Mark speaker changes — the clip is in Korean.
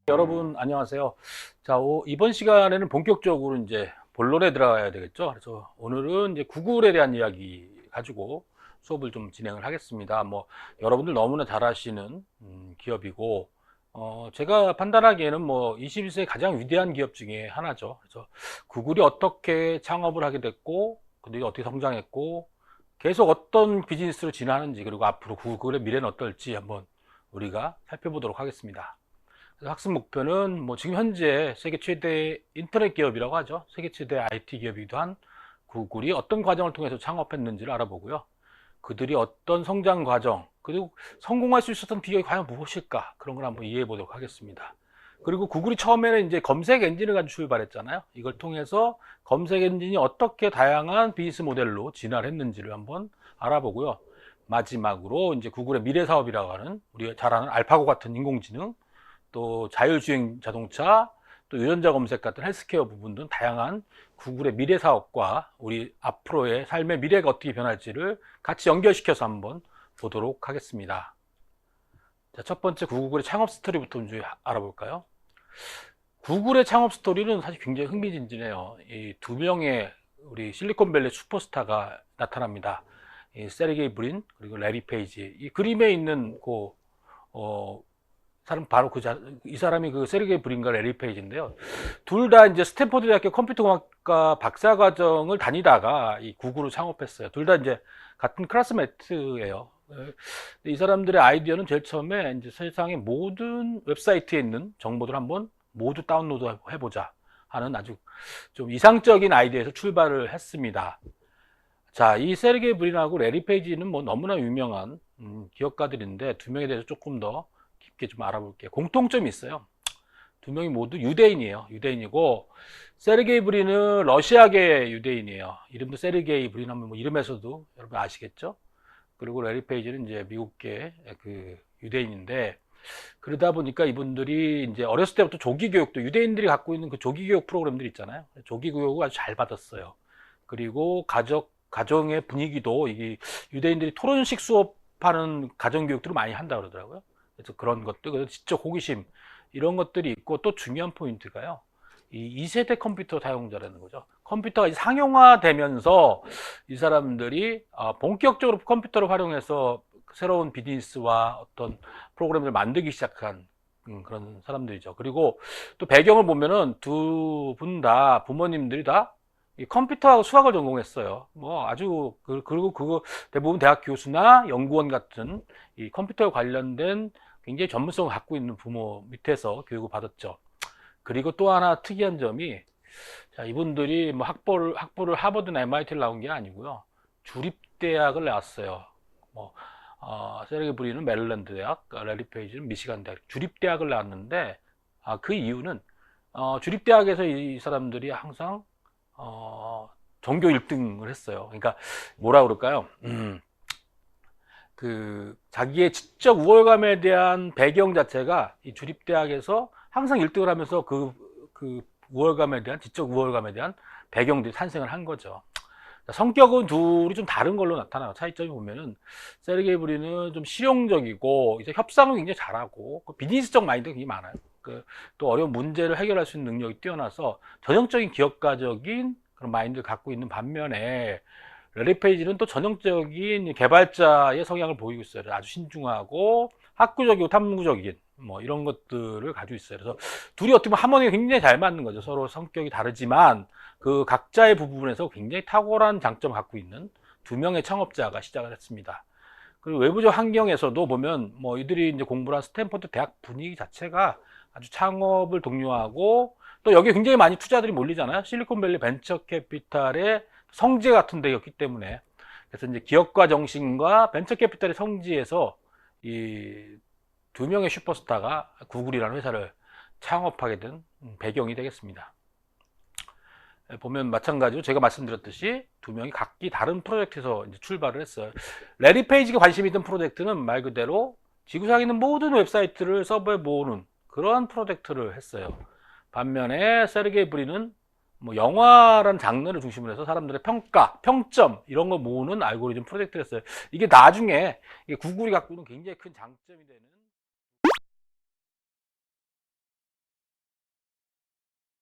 Speaker 1: 여러분 안녕하세요. 자, 이번 시간에는 본격적으로 이제 본론에 들어가야 되겠죠. 그래서 오늘은 이제 구글에 대한 이야기 가지고 수업을 좀 진행을 하겠습니다. 뭐 여러분들 너무나 잘 아시는 기업이고, 제가 판단하기에는 뭐 21세기 가장 위대한 기업 중에 하나죠. 그래서 구글이 어떻게 창업을 하게 됐고, 그들이 어떻게 성장했고, 계속 어떤 비즈니스로 진화하는지, 그리고 앞으로 구글의 미래는 어떨지 한번 우리가 살펴보도록 하겠습니다. 학습 목표는 뭐 지금 현재 세계 최대 인터넷 기업이라고 하죠. 세계 최대 IT 기업이기도 한 구글이 어떤 과정을 통해서 창업했는지를 알아보고요. 그들이 어떤 성장 과정, 그리고 성공할 수 있었던 비결이 과연 무엇일까? 그런 걸 한번 이해해 보도록 하겠습니다. 그리고 구글이 처음에는 이제 검색 엔진을 가지고 출발했잖아요. 이걸 통해서 검색 엔진이 어떻게 다양한 비즈니스 모델로 진화를 했는지를 한번 알아보고요. 마지막으로 이제 구글의 미래 사업이라고 하는 우리가 잘 아는 알파고 같은 인공지능, 또 자율주행 자동차, 또 유전자 검색 같은 헬스케어 부분 등 다양한 구글의 미래 사업과 우리 앞으로의 삶의 미래가 어떻게 변할지를 같이 연결시켜서 한번 보도록 하겠습니다. 자, 첫 번째 구글의 창업 스토리부터 좀 알아볼까요? 구글의 창업 스토리는 사실 굉장히 흥미진진해요. 이 두 명의 우리 실리콘밸리 슈퍼스타가 나타납니다. 이 세르게이 브린 그리고 레리 페이지. 이 그림에 있는 사람 바로 이 사람이 그 세르게이 브린과 레리 페이지인데요. 둘 다 이제 스탠포드 대학교 컴퓨터공학과 박사 과정을 다니다가 이 구글을 창업했어요. 둘 다 이제 같은 클래스메이트예요. 이 사람들의 아이디어는 제일 처음에 이제 세상의 모든 웹사이트에 있는 정보들 한번 모두 다운로드 해보자 하는 아주 좀 이상적인 아이디어에서 출발을 했습니다. 자, 이 세르게이 브린하고 레리 페이지는 뭐 너무나 유명한 기업가들인데 두 명에 대해서 조금 더 깊게 좀 알아볼게요. 공통점이 있어요. 두 명이 모두 유대인이에요. 유대인이고, 세르게이 브린은 러시아계 유대인이에요. 이름도 세르게이 브린 하면 뭐 이름에서도 여러분 아시겠죠? 그리고 레리 페이지는 이제 미국계 그 유대인인데, 그러다 보니까 이분들이 이제 어렸을 때부터 조기 교육도 유대인들이 갖고 있는 그 조기 교육 프로그램들 있잖아요. 조기 교육을 아주 잘 받았어요. 그리고 가정의 분위기도 이게 유대인들이 토론식 수업하는 가정 교육들을 많이 한다 그러더라고요. 그래서 그런 것들, 그래서 지적 호기심 이런 것들이 있고, 또 중요한 포인트가요. 이 2세대 컴퓨터 사용자라는 거죠. 컴퓨터가 이제 상용화되면서 이 사람들이 본격적으로 컴퓨터를 활용해서 새로운 비즈니스와 어떤 프로그램을 만들기 시작한 그런 사람들이죠. 그리고 또 배경을 보면은 두 분 다 부모님들이 다 이 컴퓨터하고 수학을 전공했어요. 뭐 아주 그리고 그거 대부분 대학 교수나 연구원 같은 이 컴퓨터에 관련된 굉장히 전문성을 갖고 있는 부모 밑에서 교육을 받았죠. 그리고 또 하나 특이한 점이, 자, 이분들이 뭐 학부를 하버드나 MIT를 나온 게 아니고요. 주립대학을 나왔어요. 뭐, 세르게이 브린은 메릴랜드 대학, 레리 페이지는 미시간 대학, 주립대학을 나왔는데, 그 이유는, 주립대학에서 이 사람들이 항상, 전교 1등을 했어요. 그러니까, 뭐라 그럴까요? 그 자기의 지적 우월감에 대한 배경 자체가 이 주립대학에서 항상 1등을 하면서 그 우월감에 대한 지적 우월감에 대한 배경들이 탄생을 한 거죠. 성격은 둘이 좀 다른 걸로 나타나요. 차이점이 보면은 세르게이 브린은 좀 실용적이고 이제 협상을 굉장히 잘하고 비즈니스적 마인드가 굉장히 많아요. 또 어려운 문제를 해결할 수 있는 능력이 뛰어나서 전형적인 기업가적인 그런 마인드를 갖고 있는 반면에, 레리 페이지는 또 전형적인 개발자의 성향을 보이고 있어요. 아주 신중하고 학구적이고 탐구적인 뭐 이런 것들을 가지고 있어요. 그래서 둘이 어떻게 보면 하모니가 굉장히 잘 맞는 거죠. 서로 성격이 다르지만 그 각자의 부분에서 굉장히 탁월한 장점을 갖고 있는 두 명의 창업자가 시작을 했습니다. 그리고 외부적 환경에서도 보면 뭐 이들이 이제 공부를 한 스탠퍼드 대학 분위기 자체가 아주 창업을 독려하고, 또 여기 굉장히 많이 투자들이 몰리잖아요. 실리콘밸리 벤처 캐피탈의 성지 같은 데였기 때문에. 그래서 이제 기업가 정신과 벤처 캐피탈의 성지에서 이 두 명의 슈퍼스타가 구글이라는 회사를 창업하게 된 배경이 되겠습니다. 보면 마찬가지로 제가 말씀드렸듯이 두 명이 각기 다른 프로젝트에서 이제 출발을 했어요. 레리 페이지가 관심이 있던 프로젝트는 말 그대로 지구상에 있는 모든 웹사이트를 서버에 모으는 그런 프로젝트를 했어요. 반면에 세르게이 브린은 뭐 영화라는 장르를 중심으로 해서 사람들의 평가, 평점 이런 거 모으는 알고리즘 프로젝트를 했어요. 이게 나중에 구글이 갖고 있는 굉장히 큰 장점이 되는